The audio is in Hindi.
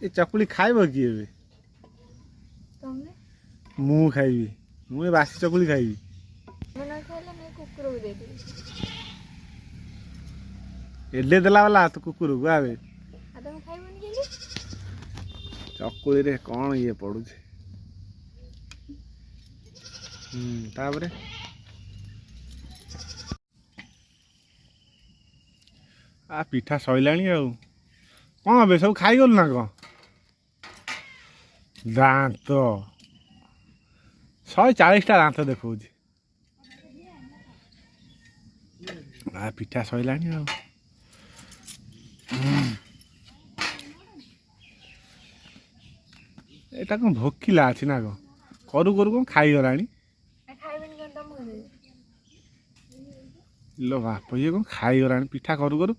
ए चकुली खाइब कि एबे तमे मु खाइबी मु ए बासी चकुली खाइबी मना खाइला मैं कुकुर को दे दी एडे देला वाला तो कुकुर को आवे आ तमे खाइबनी केली चकुली रे कौन ये पड़ू तापरे आ पिठा सैलाणी आ कौन बे सब खाई गल ना कौन दांत 140टा दांत देखो आ पिठा सैलाणी आ एटा कौन भोकिला अछि ना कौन करू करू कौन खाई गलाणी खाइबनी कोन तम लो बाप ये कौन खाई गलाणी पिठा करू करू